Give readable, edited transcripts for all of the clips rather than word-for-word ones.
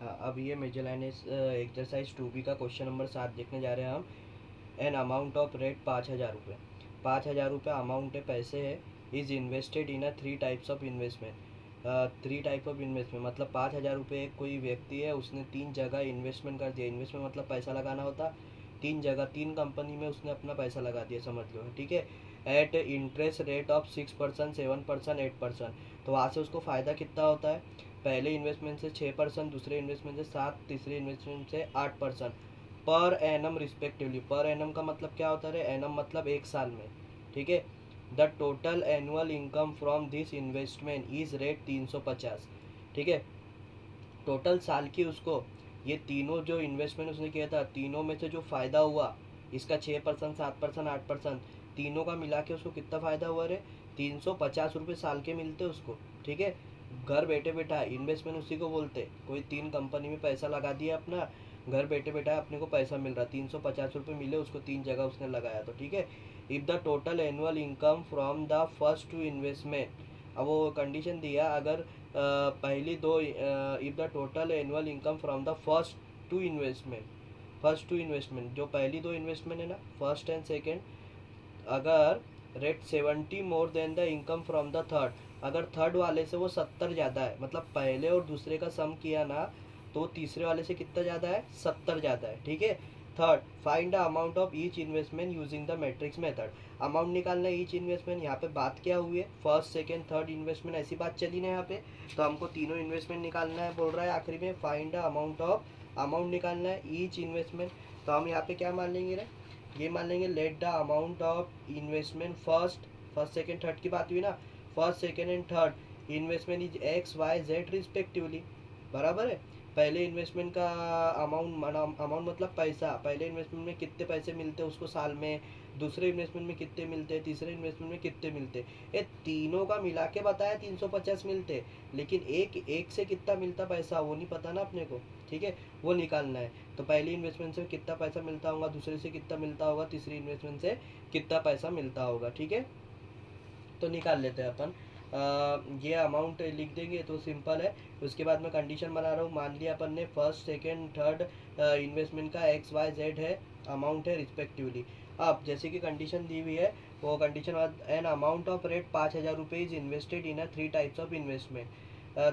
हाँ, अब ये मेजरलाइनस एक्सरसाइज 2B का क्वेश्चन नंबर 7 देखने जा रहे हैं हम। एन अमाउंट ऑफ रेट 5,000 रुपये। 5,000 रुपये अमाउंट है, पैसे है। Is invested in a 3 types of investment. 3 type of investment मतलब 5,000 रुपये कोई व्यक्ति है, उसने 3 जगह इन्वेस्टमेंट कर दिया। इन्वेस्टमेंट मतलब पैसा लगाना होता। 3 जगह 3 कंपनी में उसने अपना पैसा लगा दिया, समझ लो, ठीक है। At interest rate of 6%, 7%, 8%। तो वहाँ से उसको फ़ायदा कितना होता है? पहले इन्वेस्टमेंट से 6%, दूसरे इन्वेस्टमेंट से 7%, तीसरे इन्वेस्टमेंट से 8% per annum respectively. Per annum का मतलब क्या होता है? एनम मतलब एक साल में, ठीक है। The total annual income from this investment is rate 350, ठीक है। टोटल साल की उसको ये तीनों जो इन्वेस्टमेंट उसने किया था, तीनों में से जो फ़ायदा हुआ इसका 6%, 7%, 8%, तीनों का मिला के उसको कितना फ़ायदा हुआ रे? 350 रुपये साल के मिलते उसको, ठीक है। घर बैठे बैठा इन्वेस्टमेंट उसी को बोलते। कोई 3 कंपनी में पैसा लगा दिया अपना, घर बैठे बैठा अपने को पैसा मिल रहा, 350 रुपये मिले उसको, 3 जगह उसने लगाया, तो ठीक है। If the total annual income from the first two investment, अब वो कंडीशन दिया, अगर पहली दो, if the total annual income from the first two investment, जो पहली दो इन्वेस्टमेंट है ना, फर्स्ट एंड सेकेंड, अगर rate 70 more than the income from the third, अगर थर्ड वाले से वो 70 ज़्यादा है, मतलब पहले और दूसरे का सम किया ना, तो तीसरे वाले से कितना ज़्यादा है? 70 ज़्यादा है, ठीक है। Third, find the amount of each investment using the matrix method. Amount निकालना है ईच इन्वेस्टमेंट। यहाँ पे बात क्या हुई है? फर्स्ट, सेकेंड, थर्ड इन्वेस्टमेंट, ऐसी बात चली ना यहाँ पे। तो हमको तीनों इन्वेस्टमेंट निकालना है, बोल रहा है आखिरी में find the amount of, amount निकालना है ईच इन्वेस्टमेंट। तो हम यहाँ पे क्या मान लेंगे रे? ये मान लेंगे let the amount of investment first second third की बात हुई ना, first second and third investment is x y z respectively, बराबर है। पहले इन्वेस्टमेंट का अमाउंट मतलब पैसा, पहले इन्वेस्टमेंट में कितने पैसे मिलते हैं उसको साल में, दूसरे इन्वेस्टमेंट में कितने मिलते हैं, तीसरे इन्वेस्टमेंट में कितने मिलते हैं, ये तीनों का मिला के बताया 350 मिलते, लेकिन एक एक से कितना मिलता पैसा वो नहीं पता ना अपने को, ठीक है। वो निकालना है। तो पहली इन्वेस्टमेंट से कितना पैसा मिलता होगा, दूसरे से कितना मिलता होगा, तीसरी इन्वेस्टमेंट से कितना पैसा मिलता होगा, ठीक है। तो निकाल लेते हैं अपन। ये अमाउंट लिख देंगे तो सिंपल है। उसके बाद मैं कंडीशन बना रहा हूँ। मान लिया अपन ने फर्स्ट सेकेंड थर्ड इन्वेस्टमेंट का एक्स वाई जेड है, अमाउंट है रिस्पेक्टिवली। अब जैसे कि कंडीशन दी हुई है, वो कंडीशन बाद एन अमाउंट ऑफ रेट 5,000 रुपये is invested in a 3 types of investment.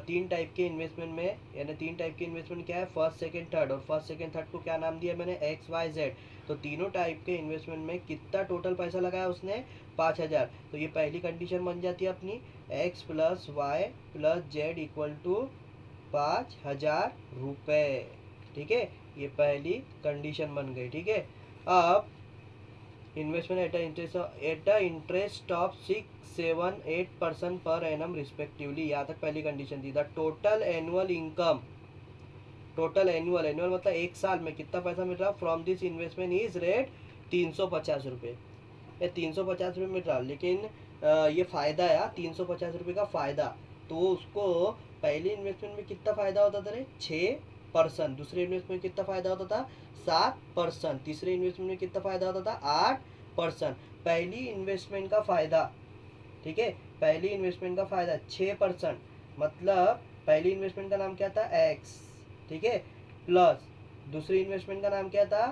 3 type के इन्वेस्टमेंट में, यानी 3 टाइप के इन्वेस्टमेंट क्या है? First second third. और फर्स्ट सेकेंड थर्ड को क्या नाम दिया मैंने? X y z. तो तीनों टाइप के इन्वेस्टमेंट में कितना टोटल पैसा लगाया उसने? 5,000। तो ये पहली कंडीशन बन जाती है अपनी, x plus y plus z equal to 5,000 रुपये, ठीक है। ये पहली कंडीशन बन गई, ठीक है। अब investment at the interest of 6, 7, 8% per annum respectively, यहाँ तक पहली कंडीशन थी। The total annual income, total annual, annual मतलब एक साल में कितना पैसा मिल रहा from this investment is rate 350 रुपये। ये 350 रुपये मिल रहा, लेकिन ये फ़ायदा है 350 रुपये का फ़ायदा। तो उसको पहले इन्वेस्टमेंट में कितना फ़ायदा होता था रे? 6%। दूसरे इन्वेस्टमेंट में कितना फ़ायदा होता था? 7%। तीसरे इन्वेस्टमेंट में कितना फ़ायदा होता था? 8%। पहली इन्वेस्टमेंट का फ़ायदा, ठीक है, पहली इन्वेस्टमेंट का फ़ायदा 6%, मतलब पहली इन्वेस्टमेंट का नाम क्या था? एक्स, ठीक है, प्लस दूसरी इन्वेस्टमेंट का नाम क्या था?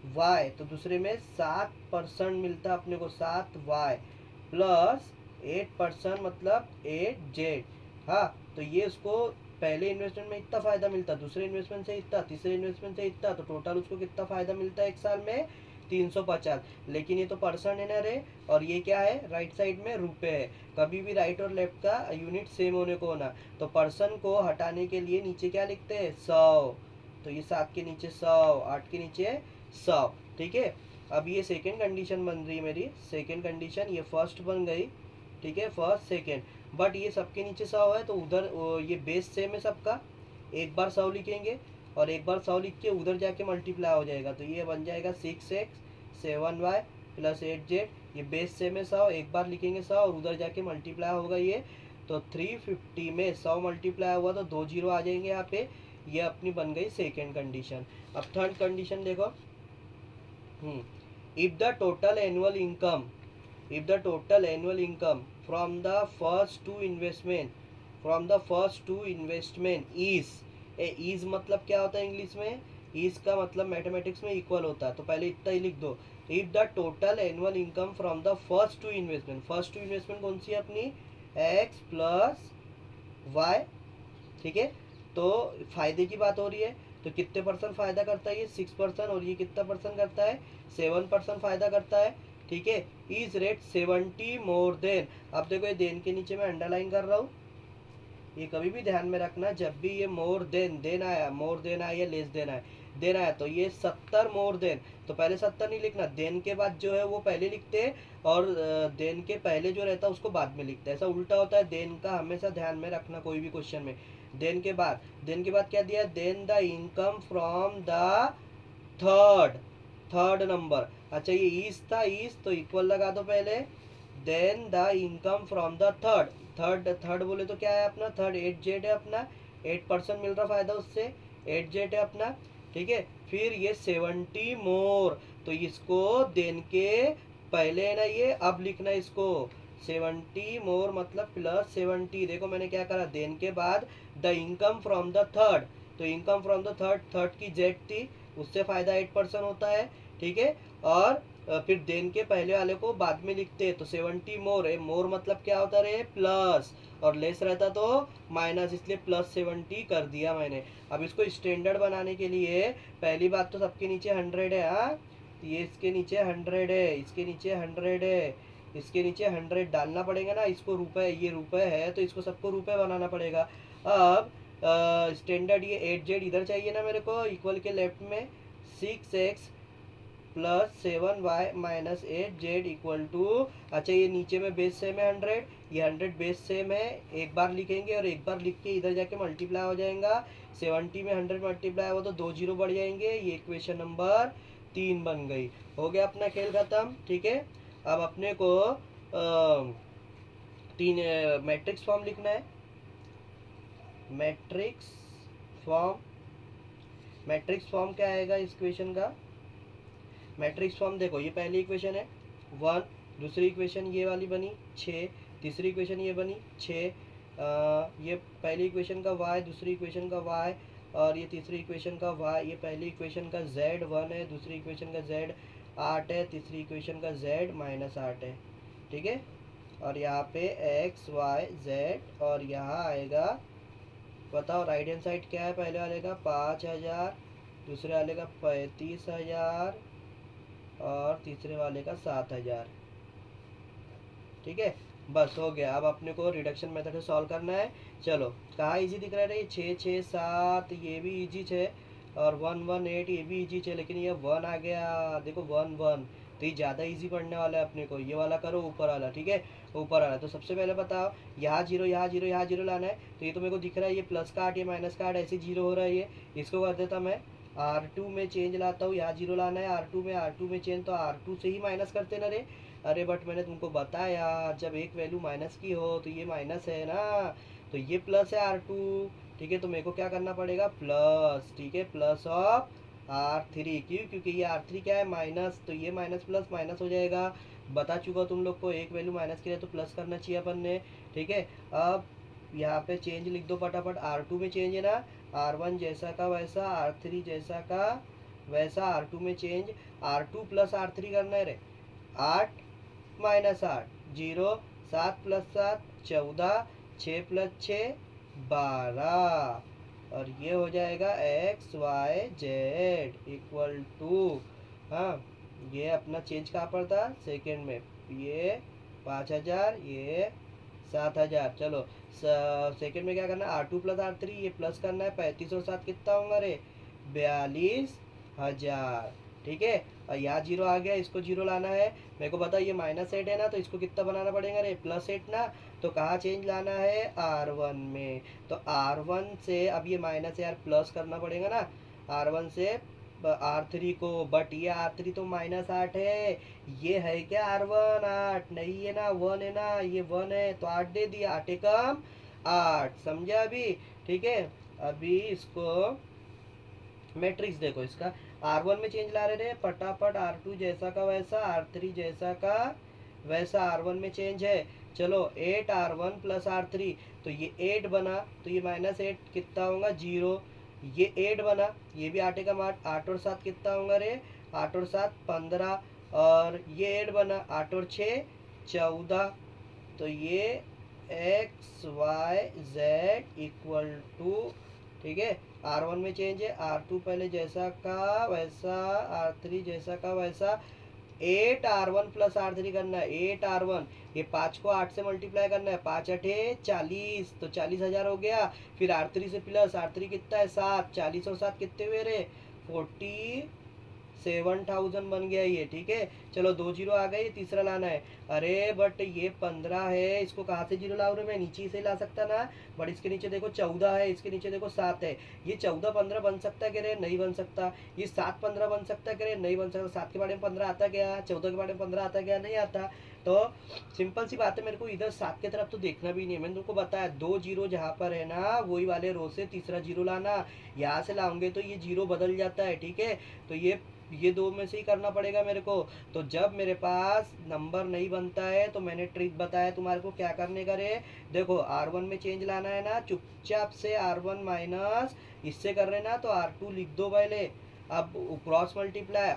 वाई। तो दूसरे में 7% मिलता अपने को, 7y प्लस 8% मतलब 8z। हाँ, तो ये उसको पहले इन्वेस्टमेंट में इतना फ़ायदा मिलता, दूसरे इन्वेस्टमेंट से इतना, तीसरे इन्वेस्टमेंट से इतना, तो टोटल उसको कितना फ़ायदा मिलता है एक साल में? 350। लेकिन ये तो परसेंट है ना रे, और ये क्या है? राइट साइड में रुपए है। कभी भी राइट और लेफ्ट का यूनिट सेम होने को होना। तो परसेंट को हटाने के लिए नीचे क्या लिखते हैं? 100। तो ये 7 के नीचे 100, 8 के नीचे 100, ठीक है। अब ये सेकेंड कंडीशन बन रही है मेरी, सेकेंड कंडीशन, ये फर्स्ट बन गई, ठीक है, फर्स्ट सेकेंड। बट ये सबके नीचे 100 है, तो उधर ये बेस सेम है सबका, एक बार 100 लिखेंगे और एक बार 100 लिख के उधर जाके मल्टीप्लाई हो जाएगा। तो ये बन जाएगा 6x 7y प्लस 8z। ये बेस सेम है 100, एक बार लिखेंगे 100 और उधर जाके मल्टीप्लाई होगा ये। तो 350 में 100 मल्टीप्लाई हुआ तो 2 जीरो आ जाएंगे यहाँ पे। ये अपनी बन गई सेकेंड कंडीशन। अब थर्ड कंडीशन देखो। If the total annual income, if the total annual income from the first two investment is is मतलब क्या होता है इंग्लिश में, इज का मतलब मैथमेटिक्स में इक्वल होता है, तो पहले इतना ही लिख दो। If the total annual income from the first two investment, first two investment कौन सी है अपनी, एक्स प्लस वाई, ठीक है। तो फायदे की बात हो रही है, तो कितने परसेंट फायदा करता है ये, 6%, और ये कितना परसेंट करता है, 7% फायदा करता है, ठीक है। इज रेट 70 मोर देन, अब देखो ये देन के नीचे मैं अंडरलाइन कर रहा हूँ, ये कभी भी ध्यान में रखना, जब भी ये मोर देन देन आया, मोर देन आया या लेस देन आया, देन आया तो ये 70 मोर देन, तो पहले 70 नहीं लिखना, देन के बाद जो है वो पहले लिखते हैं, और देन के पहले जो रहता है उसको बाद में लिखते हैं, ऐसा उल्टा होता है, देन का हमेशा ध्यान में रखना कोई भी क्वेश्चन में। देन के बाद क्या दिया, then the income from the third, third number, अच्छा ये ईज था, ईज तो इक्वल लगा दो पहले, then the income from the third, third third बोले तो क्या है अपना, थर्ड 8Z है अपना, 8% मिल रहा फायदा उससे, 8Z है अपना, ठीक है। फिर ये 70 मोर, तो इसको देन के पहले है ना, ये अब लिखना है इसको, 70 मोर मतलब प्लस 70, देखो मैंने क्या करा, देन के बाद the income from the third, तो income from the third, third की जेड थी, उससे फायदा 8% होता है, ठीक है। और फिर देन के पहले वाले को बाद में लिखते हैं, तो 70 मोर है, मोर मतलब क्या होता है प्लस, और लेस रहता तो माइनस, इसलिए प्लस 70 कर दिया मैंने। अब इसको स्टैंडर्ड बनाने के लिए पहली बात तो सबके नीचे 100 है, हाँ ये इसके नीचे 100 है, इसके नीचे 100 है, इसके नीचे 100 डालना पड़ेगा ना, इसको रुपए, ये रुपए है तो इसको सबको रुपए बनाना पड़ेगा। अब स्टैंडर्ड ये 8Z इधर चाहिए ना मेरे को, इक्वल के लेफ्ट में 6x plus 7y minus 8Z equal to, अच्छा ये नीचे में बेस सेम है 100, ये 100 बेस सेम है, एक बार लिखेंगे और एक बार लिख के इधर जाके मल्टीप्लाई हो जाएगा, 70 में 100 मल्टीप्लाई हो तो 2 जीरो बढ़ जाएंगे, ये इक्वेशन नंबर 3 बन गई, हो गया अपना खेल खत्म, ठीक है। अब अपने को तीन मैट्रिक्स फॉर्म लिखना है, मैट्रिक्स फॉर्म, मैट्रिक्स फॉर्म क्या आएगा इस इक्वेशन का, मैट्रिक्स फॉर्म देखो ये पहली इक्वेशन है 1, दूसरी इक्वेशन ये वाली बनी 6, तीसरी इक्वेशन ये बनी 6, ये पहली इक्वेशन का y, दूसरी इक्वेशन का y, और ये तीसरी इक्वेशन का y, ये पहली इक्वेशन का z 1 है, दूसरी इक्वेशन का z 8 है, तीसरी इक्वेशन का z माइनस 8 है, ठीक है। और यहाँ पे x y z, और यहाँ आएगा, बताओ राइट हैंड साइड क्या है, पहले वाले का 5000, दूसरे वाले का 35,000, और तीसरे वाले का 7,000, ठीक है। बस हो गया, अब अपने को रिडक्शन मेथड से सॉल्व करना है। चलो कहाँ इजी दिख रहा है, ये 6 6 7 ये भी इजी है, और 1 1 8 ये भी इजी है, लेकिन ये 1 आ गया, देखो 1 1, तो ये ज़्यादा इजी पढ़ने वाला है अपने को, ये वाला करो ऊपर वाला, ठीक है। ऊपर वाला तो सबसे पहले बताओ, यहाँ जीरो यहाँ जीरो यहाँ जीरो लाना है, तो ये तो मेरे को दिख रहा है ये प्लस का 8 ये माइनस का 8 ऐसे जीरो हो रहा है, ये इसको कर देता मैं R2 में चेंज लाता हूँ, यहाँ जीरो लाना है R2 में चेंज, तो R2 से ही माइनस करते ना रे, अरे बट मैंने तुमको बताया जब एक वैल्यू माइनस की हो तो ये माइनस है ना, तो ये प्लस है R2, ठीक है। तो मेरे को क्या करना पड़ेगा प्लस, ठीक है, प्लस ऑफ R3, क्यों, क्योंकि ये R3 क्या है माइनस, तो ये माइनस प्लस माइनस हो जाएगा, बता चुका तुम लोग को, एक वैल्यू माइनस की है तो प्लस करना चाहिए अपन ने, ठीक है। अब यहाँ पे चेंज लिख दो फटाफट, R2 में चेंज है ना, R1 जैसा का वैसा, R3 जैसा का वैसा, R2 में चेंज, R2 प्लस R3 करना है रे, 8 माइनस 8 जीरो, 7 प्लस 7 14, 6 प्लस 6 12, और ये हो जाएगा x y z equal to, हाँ ये अपना चेंज कहाँ पर था सेकेंड में, ये 5000 ये 7000, चलो सेकेंड में क्या करना है R2 प्लस R3, ये प्लस करना है, 35 और 7 कितना होगा रे 42,000, ठीक है। और यहाँ जीरो आ गया, इसको जीरो लाना है, मेरे को बता ये माइनस 8 है ना, तो इसको कितना बनाना पड़ेगा रे प्लस 8 ना, तो कहाँ चेंज लाना है R1 में, तो R1 से अब ये माइनस यार प्लस करना पड़ेगा ना, R1 से R3 को, बट ये R3 तो माइनस 8 है, ये है क्या R1 8 नहीं है ना, 1 है ना, ये 1 है तो 8 दे दिया, 8 एकम 8, समझा अभी, ठीक है। अभी इसको मैट्रिक्स देखो इसका, R1 में चेंज ला रहे थे फटाफट, R2 जैसा का वैसा, R3 जैसा का वैसा, R1 में चेंज है, चलो 8 R1 प्लस R3, तो ये 8 बना, तो ये माइनस 8 कितना होगा 0, ये 8 बना, ये भी 8 एकम 8, 8 और 7 कितना होगा रे, 8 और 7 15, और ये 8 बना, 8 और 6 14। तो ये x y z equal to, ठीक है, R1 में चेंज है, R2 पहले जैसा का वैसा, R3 जैसा का वैसा। 8R1 प्लस R3 करना है, 8R1, ये 5 को 8 से मल्टीप्लाई करना है, 5 अठे 40, तो 40,000 हो गया। फिर R3 से प्लस, R3 कितना है 7, 40 और 7 कितने हुए रे, 47,000 बन गया ये, ठीक है। चलो 2 जीरो आ गए, ये तीसरा लाना है। अरे बट ये 15 है, इसको कहाँ से जीरो लाऊं रे मैं, नीचे से ला सकता ना। बट इसके नीचे देखो 14 है, इसके नीचे देखो 7 है। ये 14 15 बन सकता क्या रे, नहीं बन सकता। ये 7 15 बन सकता क्या रे, नहीं बन सकता। 7 के बारे में 15 आता क्या, 14 के बारे में 15 आता क्या, नहीं आता। तो सिंपल सी बात है, मेरे को इधर 7 की तरफ तो देखना भी नहीं है। मैंने तुमको बताया 2 जीरो जहाँ पर है ना, वही वाले रो से तीसरा जीरो लाना। यहाँ से लाऊंगे तो ये जीरो बदल जाता है, ठीक है। तो ये दो में से ही करना पड़ेगा मेरे को। तो जब मेरे पास नंबर नहीं बनता है तो मैंने ट्रिक बताया तुम्हारे को क्या करने का रे। देखो R1 में चेंज लाना है ना, चुपचाप से R1 माइनस इससे कर रहे ना, तो R2 लिख दो पहले। अब क्रॉस मल्टीप्लाई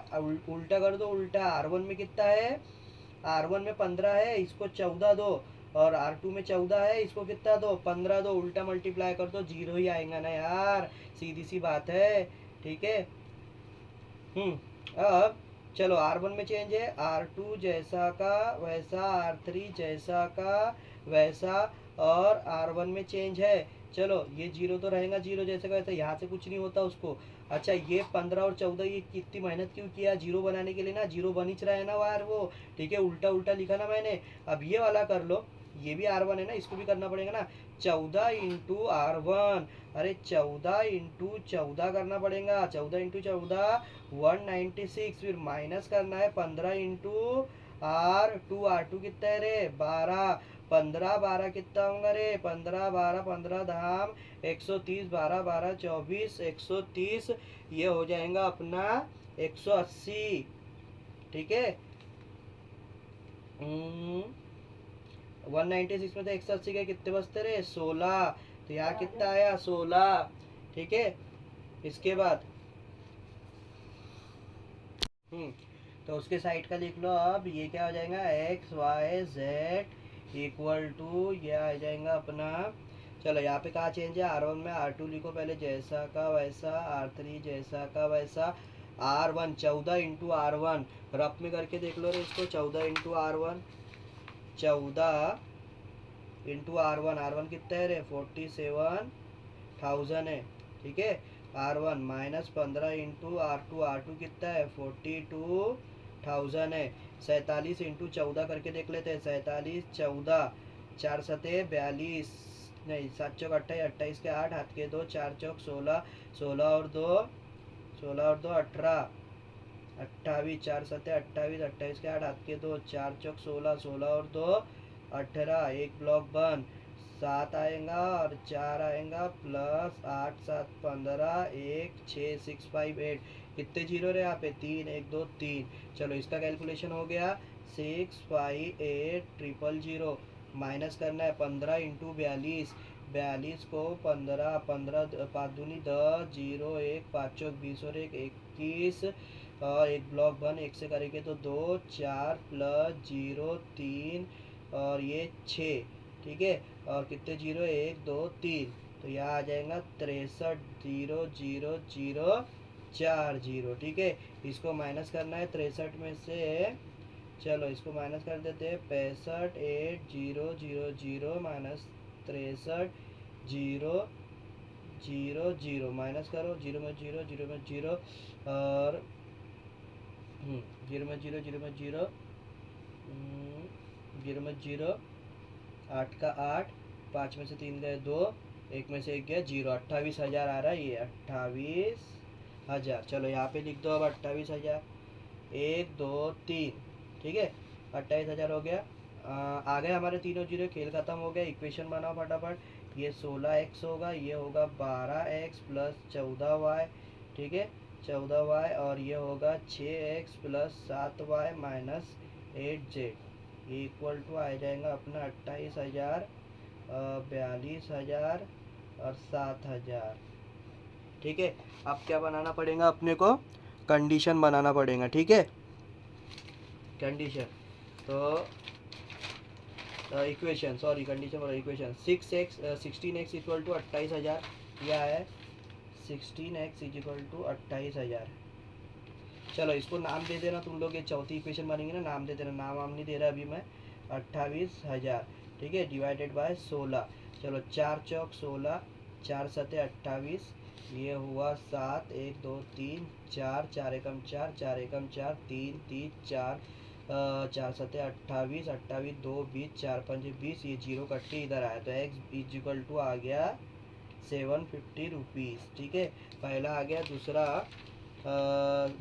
उल्टा कर दो, उल्टा। R1 में कितना है, R1 में 15 है, इसको 14 दो। और R2 में 14 है, इसको कितना दो, 15 दो। उल्टा मल्टीप्लाई कर दो, जीरो ही आएगा ना यार, सीधी सी बात है, ठीक है। अब चलो R1 में चेंज है, R2 जैसा का वैसा, R3 जैसा का वैसा, और R1 में चेंज है। चलो ये जीरो तो रहेगा, जीरो जैसे का वैसा, यहाँ से कुछ नहीं होता उसको। अच्छा ये 15 और 14, ये कितनी मेहनत क्यों किया जीरो बनाने के लिए ना, जीरो बन ही रहा है ना यार वो, ठीक है। उल्टा उल्टा लिखा ना मैंने। अब ये वाला कर लो, ये भी R1 है ना, इसको भी करना पड़ेगा ना। 14 इंटू R1, अरे 14 इंटू 14 करना पड़ेगा, 14 इंटू 14 196। फिर माइनस करना है 15 इंटू R2, R2 कितना है रे 12, 15 12 कितना होगा रे, 15 12 15 धाम 130, 12 12 24, 130, ये हो जाएगा अपना 180, ठीक है। 196 में तो 180 के कितने बचते रहे, 16। तो यहाँ कितना आया 16, ठीक है। इसके बाद तो उसके साइड का लिख लो। अब ये क्या हो जाएगा, x y z equal to, ये आ जाएगा अपना। चलो यहाँ पे कहाँ चेंज है, R1 में R2 लिखो पहले जैसा का वैसा, R3 जैसा का वैसा, R1 14 इंटू R1, रफ में करके देख लो रे इसको। 14 into R1, 14 into R1, R1 कितना है रे 47,000 है, ठीक है। R1 minus 15 into R2, R2 कितना है 42,000 है। 47 इंटू 14 करके देख लेते हैं, 47 14, 4 सते 42, नहीं 7 चौक 28, 28 के 8, हाथ के 2, 4 चौक 16, 16 और 2, 16 और 2 18, 28, 4 सते 28, 28 के 8, हाथ के 2, 4 चौक 16, 16 और 2 18, एक ब्लॉक बन, 7 आएगा और 4 आएगा, प्लस 8 7 15, 1 6 6 5 8, कितने जीरो रहे यहाँ पे 3 1 2 3। चलो इसका कैलकुलेशन हो गया 6 5 8 ट्रिपल जीरो। माइनस करना है 15 इंटू 42, 42 को 15 15 5 दूनी 10, जीरो 1 5 चौक 20 और 1 21, और एक ब्लॉक बन, एक से करेंगे तो 2 4 प्लस जीरो 3 और ये 6, ठीक है। और कितने जीरो 1 2 3, तो यहाँ आ जाएगा 63 0 0 0 4 जीरो, ठीक है। इसको माइनस करना है 63 में से, चलो इसको माइनस कर देते हैं, 65 8 0 0 0 माइनस 63 0 0 0, माइनस करो, जीरो में जीरो, जीरो में जीरो, और जीरो में जीरो, जीरो में जीरो, जीरो में जीरो, 8 का 8, 5 में से 3 गए 2, 1 में से 1 गया जीरो। 28,000 आ रहा है ये, 28,000। चलो यहाँ पे लिख दो अब 28,000, 1 2 3, ठीक है। 28,000 हो गया। आ गए हमारे तीनों जीरो, खेल खत्म हो गया। इक्वेशन बनाओ फटाफट। ये 16x होगा, ये होगा 12x प्लस 14y, ठीक है, 14y, और ये होगा 6x plus 7y minus 8z equal to आ जाएगा अपना 28,000, 42,000 और 7,000, ठीक है। अब क्या बनाना पड़ेगा अपने को, कंडीशन बनाना पड़ेगा, ठीक है। कंडीशन तो इक्वेशन, सॉरी कंडीशन और equation, 6x 16x equal to 28,000, यह है 16x इक्वल टू 28,000। चलो इसको नाम दे देना तुम लोग, ये चौथी इक्वेशन बनेगी ना, नाम दे देना, नाम वाम नहीं दे रहा अभी मैं। 28,000, ठीक है, डिवाइडेड बाय 16। चलो 4 चौक 16, 4 सते 28, ये हुआ 7, 1 2 3 4, 4 एकम 4, 4 एकम 4, 3 3 4, 4 सते 28, 28 2 20, 4 5 20, ये जीरो कट के इधर आया तो एक्स इज इक्वल टू आ गया 750 रुपीज़, ठीक है। पहला आ गया। दूसरा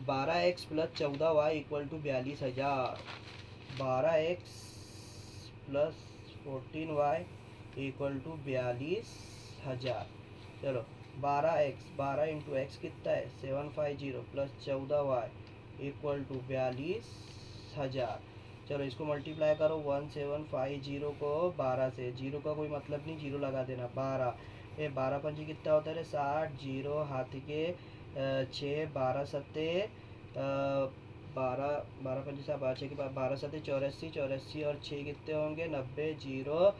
12x plus 14y equal to 42,000, 12x plus 14y equal to 42,000। चलो 12x, 12 इंटू एक्स कितना है 750 प्लस 14y इक्वल टू 42,000। चलो इसको मल्टीप्लाई करो, 1750 को 12 से, जीरो का कोई मतलब नहीं, जीरो लगा देना। 12 ये 12 पंजी कितना होता है 60, जीरो हाथ के 6, 12 सत्ते 12, 12 पंजी से 12 छः के बाद 12 सत्ते 84, 84 और 6 कितने होंगे 90, जीरो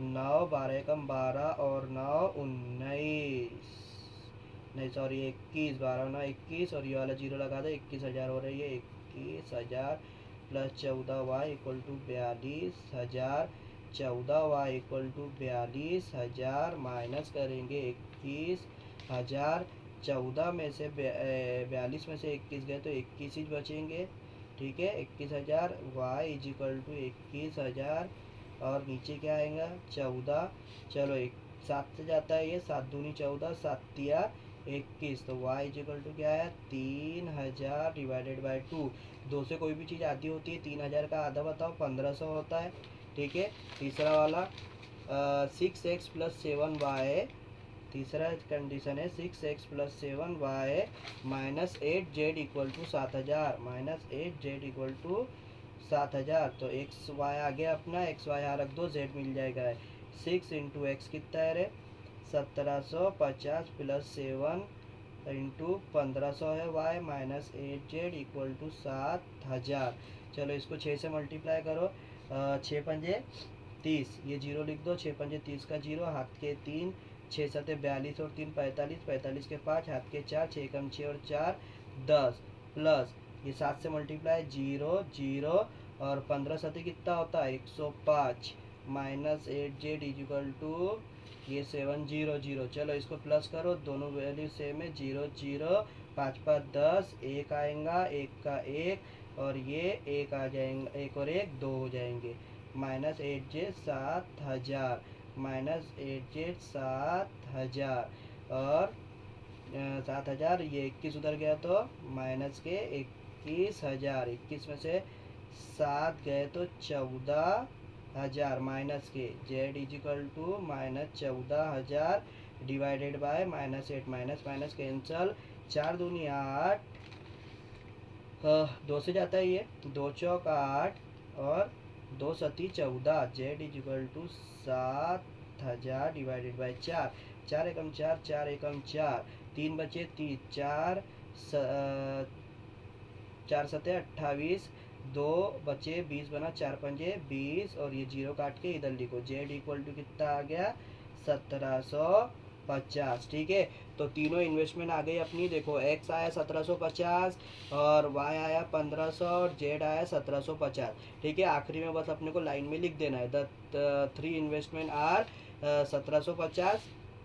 9, 12 कम 12 और 9 19, नहीं सॉरी 21, 12 9 21 और ये वाला जीरो लगा दो, 21,000 हो रही है। 21,000 plus 14y equal to 42,000, 14y equal to 42,000 minus करेंगे 21,000, 14 में से 42 में से 21 गए तो 21 ही बचेंगे, ठीक है। 21,000 y इज इक्वल टू 21,000 और नीचे क्या आएगा 14। चलो एक 7 से जाता है ये, 7 दूनी 14, 7 तिया 21, तो y इज इक्वल टू क्या है 3,000 डिवाइडेड बाई 2। 2 से कोई भी चीज़ आधी होती है, 3,000 का आधा बताओ 1500 होता है, ठीक है। तीसरा वाला 6x प्लस 7y, तीसरा कंडीशन है 6x plus 7y minus 8z equal to 7,000, minus 8z equal to 7,000। तो एक्स वाई आ गया अपना, एक्स वाई यहाँ रख दो, जेड मिल जाएगा। 6 इंटू एक्स कितना है रे 1750 प्लस 7 इंटू 1500 है Y minus 8z equal to 7,000। चलो इसको 6 से मल्टीप्लाई करो, 6 पंजे 30, ये जीरो लिख दो, 6 पंजे 30 का जीरो, हाथ के 3, 6 सते 42 और 3 45, 45 के 5, हाथ के 4, 6 कम 6 और 4 10, प्लस ये 7 से मल्टीप्लाई जीरो जीरो और 15 सते कितना होता है 105 minus 8z is equal to ये 700। चलो इसको प्लस करो, दोनों वैल्यू सेम है, 0 0, 5 5 10, एक आएगा, एक का एक और ये एक आ जाएंगे, एक और एक 2 हो जाएंगे। माइनस 8z 7,000, माइनस 8z 7,000 और 7,000, ये 21 उधर गया तो माइनस के 21,000, 21 में से 7 गए तो 14,000 माइनस के, z is equal to minus 14,000 divided by minus 8, minus minus cancel, 4 दूनी 8, 2 से जाता है ये, 2 चौक 8 और 2 सती 14, z is equal to 7,000 divided by 4, 4 एकम 4, 4 एकम 4, 3 बचे 30, 4 4 सते 28, 2 बचे 20 बना, 4 पंजे 20 और ये जीरो काट के इधर लिखो, जेड इक्वल टू कितना आ गया 1750, ठीक है। तो तीनों इन्वेस्टमेंट आ गई अपनी, देखो एक्स आया 1750 और वाई आया 1500 और जेड आया 1750, ठीक है। आखिरी में बस अपने को लाइन में लिख देना है, द 3 इन्वेस्टमेंट आर 1750,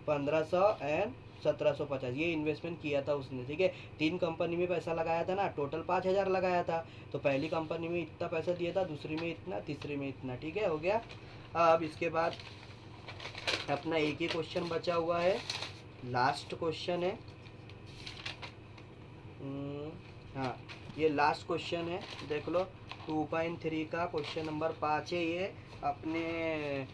1500 एंड 1750, ये इन्वेस्टमेंट किया था उसने, ठीक है। 3 कंपनी में पैसा लगाया था ना, टोटल 5,000 लगाया था, तो पहली कंपनी में इतना पैसा दिया था, दूसरी में इतना, तीसरी में इतना, ठीक है, हो गया। अब इसके बाद अपना एक ही क्वेश्चन बचा हुआ है, लास्ट क्वेश्चन है, हाँ ये लास्ट क्वेश्चन है, देख लो 2.3 का क्वेश्चन नंबर 5 है ये अपने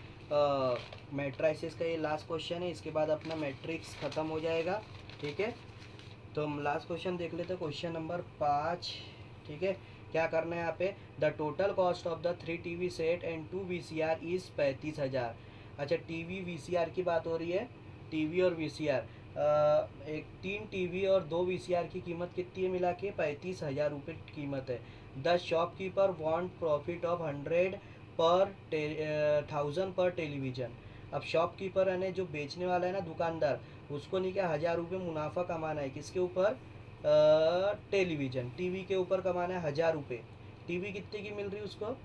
मैट्राइसिस का, ये लास्ट क्वेश्चन है, इसके बाद अपना मैट्रिक्स ख़त्म हो जाएगा, ठीक है। तो हम लास्ट क्वेश्चन देख लेते हैं, क्वेश्चन नंबर 5, ठीक है। क्या करना है यहाँ पे, the total cost of the 3 TV set and 2 VCR is 35,000। अच्छा टीवी VCR की बात हो रही है, टीवी और VCR, एक 3 टीवी और 2 वीसीआर की कीमत कितनी है मिला के 35,000 रुपये कीमत है। The shopkeeper want profit of 100 पर 1000 पर टेलीविज़न। अब शॉपकीपर है जो बेचने वाला है ना दुकानदार, उसको नहीं क्या 1000 रुपये मुनाफा कमाना है, किसके ऊपर, टेलीविज़न टीवी के ऊपर कमाना है 1000 रुपये। टीवी कितने की मिल रही है उसको,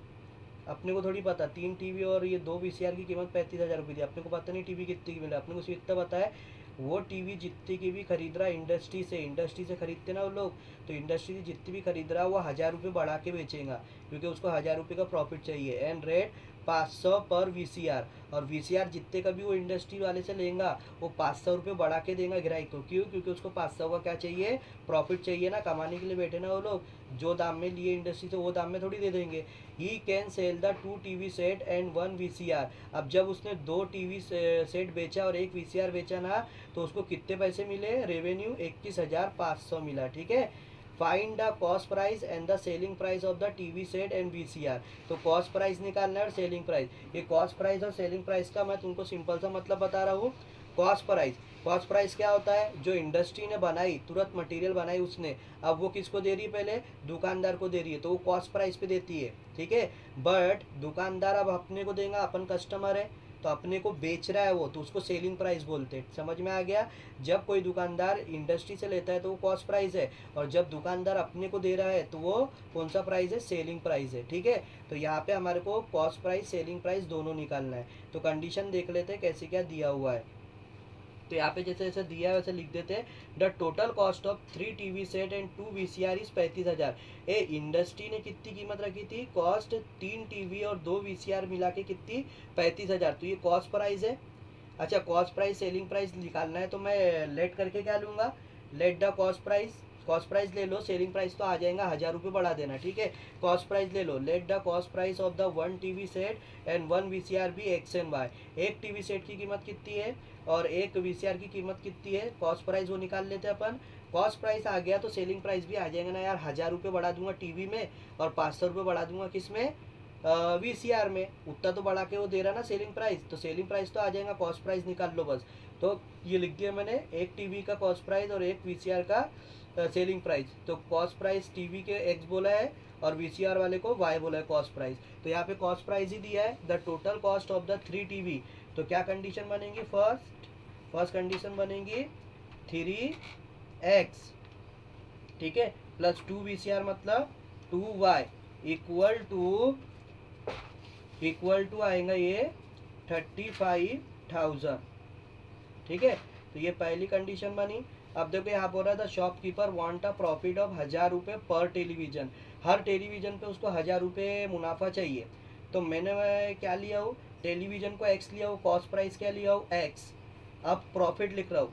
अपने को थोड़ी पता, 3 टीवी और ये 2 वीसीआर की कीमत 35,000 रुपये थी, अपने को पता नहीं टीवी कितने की मिल रहा है, अपने को सिर्फ इतना पता है वो टीवी जितनी की भी खरीद रहा है इंडस्ट्री से खरीदते ना वो लोग, तो इंडस्ट्री से जितनी भी खरीद रहा है वो 1000 रुपये बढ़ा के बेचेगा, क्योंकि उसको 1000 रुपये का प्रॉफिट चाहिए। एंड रेट 500 पर वीसीआर, और वीसीआर जितने का भी वो इंडस्ट्री वाले से लेगा वो 500 रुपये बढ़ा के देगा ग्राहक को, क्यों, क्योंकि उसको 500 का क्या चाहिए, प्रॉफिट चाहिए ना, कमाने के लिए बैठे ना वो लोग, जो दाम में लिए इंडस्ट्री से वो दाम में थोड़ी दे देंगे। He can sell the 2 TV set and 1 VCR. अब जब उसने 2 टीवी सेट बेचा और 1 वीसीआर बेचा ना, तो उसको कितने पैसे मिले, रेवेन्यू 21,500 मिला। ठीक है, find the cost price and the selling price of the TV set and VCR. तो कॉस्ट प्राइस निकालना है और सेलिंग प्राइस। ये कॉस्ट प्राइस और सेलिंग प्राइस का मैं तुमको सिंपल सा मतलब बता रहा हूँ। कॉस्ट प्राइस क्या होता है, जो इंडस्ट्री ने बनाई, तुरंत मटेरियल बनाई उसने, अब वो किसको दे रही है, पहले दुकानदार को दे रही है, तो वो कॉस्ट प्राइस पे देती है। ठीक है, बट दुकानदार अब अपने को देगा, अपन कस्टमर है तो अपने को बेच रहा है वो, तो उसको सेलिंग प्राइस बोलते हैं। समझ में आ गया, जब कोई दुकानदार इंडस्ट्री से लेता है तो वो कॉस्ट प्राइस है, और जब दुकानदार अपने को दे रहा है तो वो कौन सा प्राइस है, सेलिंग प्राइस है। ठीक है, तो यहाँ पे हमारे को कॉस्ट प्राइस सेलिंग प्राइस दोनों निकालना है। तो कंडीशन देख लेते हैं कैसे क्या दिया हुआ है। तो यहाँ पे जैसे जैसे दिया है वैसे लिख देते हैं। The total cost of 3 TV set and 2 VCR is 35,000। A industry ने कितनी कीमत रखी थी, कॉस्ट 3 टीवी और 2 वीसीआर मिला के कितनी, 35,000। तो ये कॉस्ट प्राइस है। अच्छा, कॉस्ट प्राइस सेलिंग प्राइस निकालना है, तो मैं लेट करके क्या लूँगा, लेट द कॉस्ट प्राइस ले लो, सेलिंग प्राइस तो आ जाएगा, 1000 रुपये बढ़ा देना। ठीक है, कॉस्ट प्राइस ले लो, let the cost price of the 1 TV set and 1 VCR भी एक्स एंड वाई। एक टीवी सेट की कीमत कितनी है और एक वीसीआर की कीमत कितनी है, कॉस्ट प्राइस वो निकाल लेते हैं अपन। कॉस्ट प्राइस आ गया तो सेलिंग प्राइस भी आ जाएगा ना यार, 1000 रुपये बढ़ा दूंगा टीवी में और 500 रुपये बढ़ा दूंगा किस में, वीसीआर में, उतना तो बढ़ा के वो दे रहा ना सेलिंग प्राइस, तो सेलिंग प्राइस तो आ जाएगा, कॉस्ट प्राइस निकाल लो बस। तो ये लिख दिया मैंने, एक टीवी का कॉस्ट प्राइस और एक वीसीआर का सेलिंग प्राइस। तो कॉस्ट प्राइस टीवी के एक्स बोला है और वीसीआर वाले को वाई बोला है कॉस्ट प्राइस। तो यहाँ पे कॉस्ट प्राइस ही दिया है, the total cost of the 3 TV. तो क्या कंडीशन बनेगी, फर्स्ट कंडीशन बनेगी 3x, ठीक है, प्लस 2 वीसीआर मतलब 2y इक्वल टू आएगा ये 35,000। ठीक है, तो ये पहली कंडीशन बनी। अब देखो यहाँ बोल रहा था shopkeeper want a profit of 1000 रुपये पर टेलीविजन। हर टेलीविजन पे उसको 1000 रुपये मुनाफा चाहिए। तो मैंने क्या लिया हूँ, टेलीविजन को x लिया हूँ, कॉस्ट प्राइस क्या लिया हूँ, x। अब प्रॉफिट लिख रहा हूँ,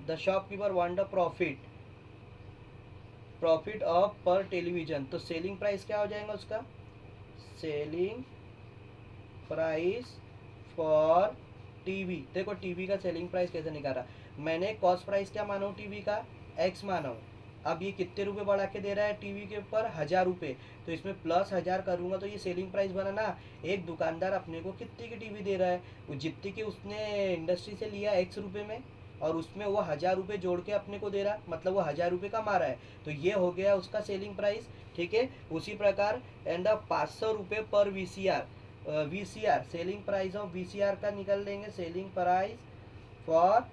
the shopkeeper want a profit of पर टेलीविजन। तो सेलिंग प्राइस क्या हो जाएगा उसका, सेलिंग प्राइस फॉर टीवी। देखो टीवी का सेलिंग प्राइस कैसे निकाला, मैंने कॉस्ट प्राइस क्या माना हूँ, टीवी का एक्स माना हूँ। अब ये कितने रुपए बढ़ा के दे रहा है टीवी के ऊपर, 1000 रुपये, तो इसमें प्लस 1000 करूँगा तो ये सेलिंग प्राइस बना ना। एक दुकानदार अपने को कितने की टीवी दे रहा है, वो जितने की उसने इंडस्ट्री से लिया x रुपये में, और उसमें वो 1000 रुपये जोड़ के अपने को दे रहा, मतलब वो 1000 रुपये कमा रहा है, तो ये हो गया उसका सेलिंग प्राइस। ठीक है, उसी प्रकार एंड 500 रुपये पर VCR selling price of VCR का निकल लेंगे, सेलिंग प्राइस फॉर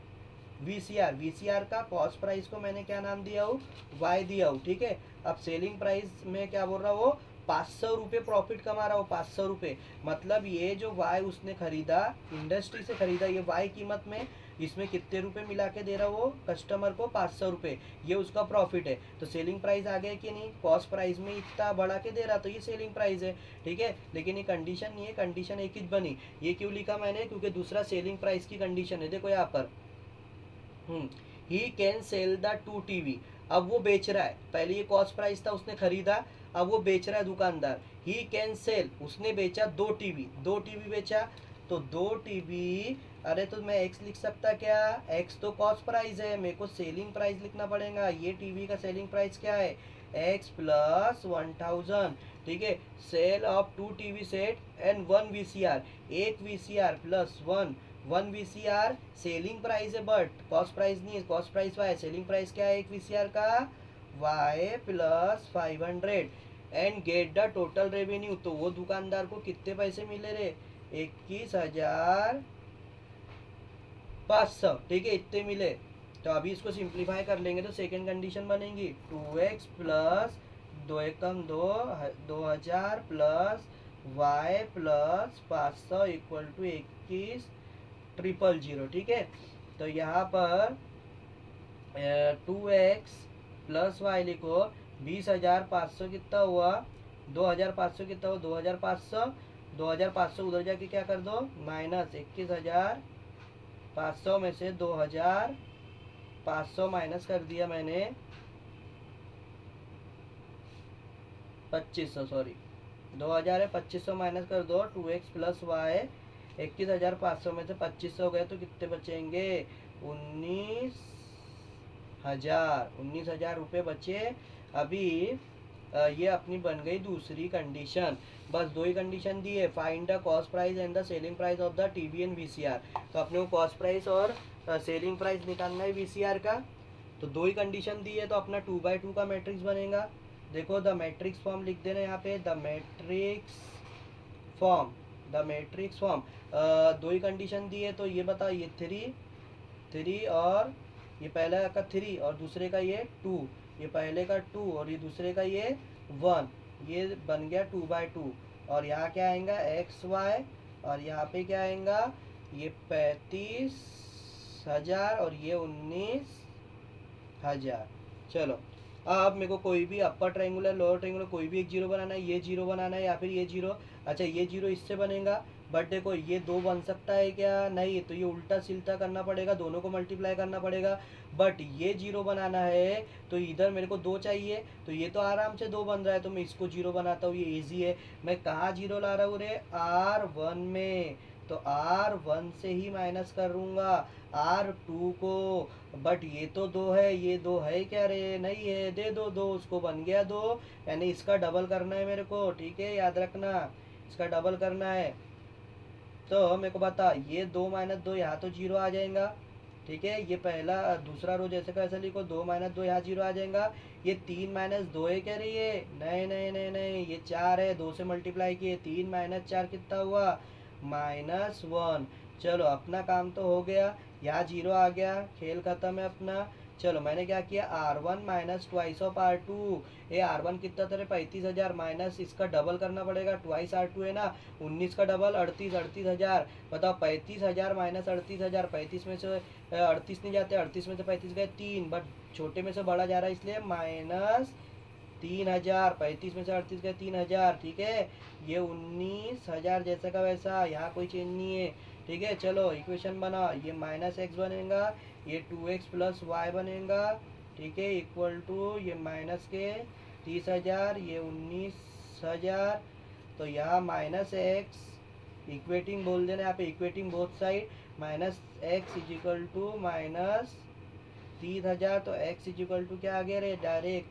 वीसीआर का कॉस्ट प्राइस को मैंने क्या नाम दिया हूँ, वाई दिया हूँ। ठीक है, अब सेलिंग प्राइस में क्या बोल रहा हूँ, 500 रुपये प्रॉफिट कमा रहा हो, 500 रुपये, मतलब ये जो वाई उसने खरीदा, इंडस्ट्री से खरीदा, ये वाई कीमत में इसमें कितने रुपए मिला के दे रहा हो कस्टमर को, 500 रुपये, ये उसका प्रॉफिट है। तो सेलिंग प्राइस आ गया कि नहीं, कॉस्ट प्राइस में इतना बढ़ा के दे रहा तो ये सेलिंग प्राइस है। ठीक है, लेकिन ये कंडीशन नहीं है, कंडीशन एक ही बनी। ये क्यों लिखा मैंने, क्योंकि दूसरा सेलिंग प्राइस की कंडीशन है। देखो यहाँ पर he can sell the 2 TV. अब वो बेच रहा है, पहले ये कॉस्ट प्राइस था उसने खरीदा, अब वो बेच रहा है दुकानदार। ही कैन सेल, उसने बेचा 2 टीवी बेचा, तो 2 टीवी, अरे तो मैं x लिख सकता क्या, x तो कॉस्ट प्राइस है, मेरे को सेलिंग प्राइस लिखना पड़ेगा। ये टीवी का सेलिंग प्राइस क्या है, x प्लस 1000। ठीक है, sale of 2 TV set and 1 VCR, एक VCR plus 1 one VCR selling price है बट कॉस्ट प्राइस नहीं है, cost price Y, selling price क्या है एक वीसीआर का, Y plus 500 and get the total revenue. तो वो दुकानदार को कितने पैसे मिले रे, 21,500, ठीक है इतने मिले। तो अभी इसको सिंप्लीफाई कर लेंगे तो सेकेंड कंडीशन बनेगी 2x प्लस दो एकम दो 2000 plus y plus 500 equal to 21,000, ठीक है। तो यहाँ पर 2x प्लस वाई लिखो, 20,500 कितना हुआ, 2,500 कितना हुआ, 2,500, 2,500 उधर जाके क्या कर दो माइनस 21,500 में से 2,500 माइनस कर दिया मैंने 2500, सॉरी 2,000 है 2500 माइनस कर दो 2x प्लस वाई, 21,500 में से 2500 गए तो कितने बचेंगे 19,000 रुपये बचे। अभी ये अपनी बन गई दूसरी कंडीशन। बस दो ही कंडीशन दी है, find the cost price and the selling price of the TV and VCR. तो अपने को कॉस्ट प्राइस और सेलिंग प्राइस निकालना है वीसीआर का। तो दो ही कंडीशन दी है तो अपना 2/2 का मैट्रिक्स बनेगा। देखो द मैट्रिक्स फॉर्म लिख देना यहाँ पे, द मैट्रिक्स फॉर्म दो ही कंडीशन दी है तो ये बताओ, ये थ्री और ये पहला का 3 और दूसरे का ये 2, ये पहले का 2 और ये दूसरे का ये 1, ये बन गया 2/2। और यहाँ क्या आएगा XY और यहाँ पे क्या आएगा ये 35,000 और ये 19,000। चलो अब मेरे को कोई भी अपर ट्रायंगुलर लोअर ट्रायंगुलर कोई भी एक जीरो बनाना है, ये जीरो बनाना है या फिर ये जीरो। अच्छा ये जीरो इससे बनेगा बट देखो ये दो बन सकता है क्या, नहीं, तो ये उल्टा सिल्टा करना पड़ेगा, दोनों को मल्टीप्लाई करना पड़ेगा। बट ये जीरो बनाना है तो इधर मेरे को दो चाहिए, तो ये तो आराम से दो बन रहा है तो मैं इसको जीरो बनाता हूँ, ये इजी है। मैं कहाँ जीरो ला रहा हूँ रे, R1 में, तो R1 से ही माइनस करूँगा R2 को। बट ये तो दो है, ये दो है क्या रे, नहीं है, दे दो दो, उसको बन गया दो, यानी इसका डबल करना है मेरे को, ठीक है याद रखना, इसका डबल करना है। तो मेरे को बता, ये 2 माइनस 2 यहाँ तो जीरो आ जाएगा, ठीक है। ये पहला दूसरा रो जैसे का ऐसा लिखो, 2 माइनस 2 यहाँ जीरो आ जाएगा। ये 3 माइनस 2 है क्या रही है, नहीं नहीं नहीं नहीं, ये 4 है, 2 से मल्टीप्लाई किए, 3 माइनस 4 कितना हुआ -1। चलो अपना काम तो हो गया, यहाँ जीरो आ गया, खेल खत्म है अपना। चलो मैंने क्या किया, R1 minus twice of R2, ये R1 कितना था 35,000 माइनस इसका डबल करना पड़ेगा, ट्वाइस R2 है ना, 19 का डबल 38,000। बताओ 35,000 माइनस 38,000, 35 में से 38 नहीं जाते, 38 में से 35 गए 3, बट छोटे में से बड़ा जा रहा है इसलिए -3,000, 35 में से 38 गए 3,000, ठीक है। ये 19,000 जैसा का वैसा, यहाँ कोई चेंज नहीं है, ठीक है। चलो इक्वेशन बना, ये -x बनेगा, ये 2x प्लस वाई बनेगा, ठीक है, इक्वल टू ये माइनस के 30,000, ये 19,000। तो यहाँ -x इक्वेटिंग बोल देना, यहाँ पे equating both side, -x is equal to -30,000, तो x इज इक्वल टू क्या आ गया रे, direct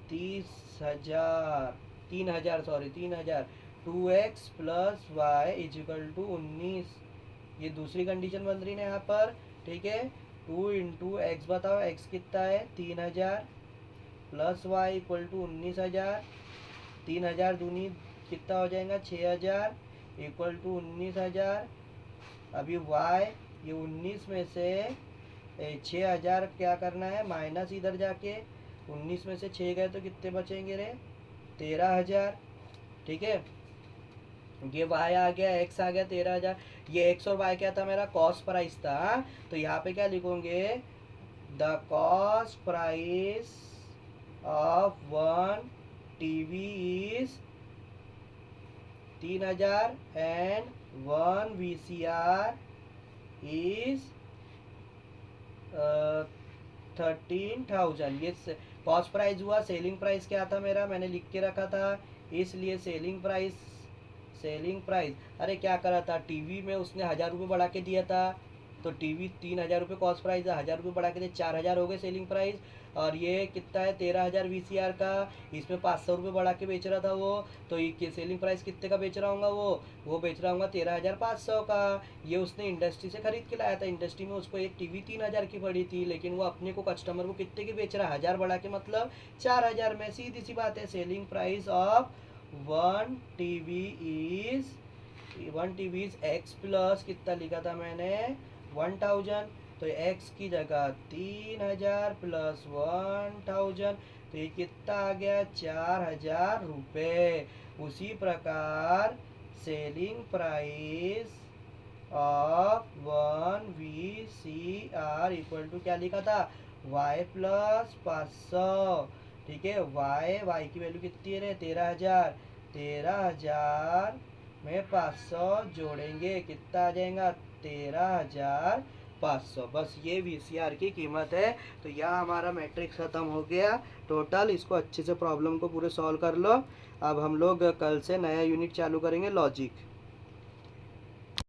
3,000, sorry 3,000। 2x plus y is equal to 19, ये दूसरी कंडीशन बन रही है यहाँ पर, ठीक है। 2 इंटू एक्स, बताओ x कितना है 3,000 प्लस वाई इक्वल टू 19,000, 3,000 दूनी कितना हो जाएगा 6,000 इक्वल टू 19,000। अभी y ये 19 में से 6,000 क्या करना है माइनस, इधर जाके 19 में से 6 गए तो कितने बचेंगे रे 13,000, ठीक है। ये y आ गया, x आ गया 13,000, ये x और y क्या था मेरा कॉस्ट प्राइस था, तो यहाँ पे क्या लिखोगे, the cost price of one TV is 3,000 and one VCR is 13,000। ये कॉस्ट प्राइस हुआ, सेलिंग प्राइस क्या था मेरा, मैंने लिख के रखा था, इसलिए सेलिंग प्राइस, अरे क्या करा था टीवी में उसने 1,000 रुपये बढ़ा के दिया था, तो टीवी 3,000 रुपये कॉस्ट प्राइस है, 1,000 रुपये बढ़ा के दे 4,000 हो गए सेलिंग प्राइस। और ये कितना है 13,000 वीसीआर का, इसमें 500 रुपये बढ़ा के बेच रहा था वो, तो ये सेलिंग प्राइस कितने का बेच रहा हूँ वो बेच रहा हूँ 13,500 का। ये उसने इंडस्ट्री से खरीद के लाया था, इंडस्ट्री में उसको एक टीवी 3,000 की पड़ी थी, लेकिन वो अपने को कस्टमर को कितने की बेच रहा है, 1,000 बढ़ा के मतलब 4,000 में। सीधी सी बात है, selling price of one TV is x plus कितना लिखा था मैंने 1,000, तो एक्स की जगह 3,000 प्लस 1,000, तो ये कितना आ गया 4,000 रुपये। उसी प्रकार selling price of one V C R equal to क्या लिखा था y प्लस 500, ठीक है। y की वैल्यू कितनी है रे 13,000, 13,000 में 500 जोड़ेंगे कितना आ जाएगा 13,500। बस ये वीसीआर की कीमत है। तो यहाँ हमारा मैट्रिक्स ख़त्म हो गया टोटल। इसको अच्छे से प्रॉब्लम को पूरे सॉल्व कर लो। अब हम लोग कल से नया यूनिट चालू करेंगे लॉजिक।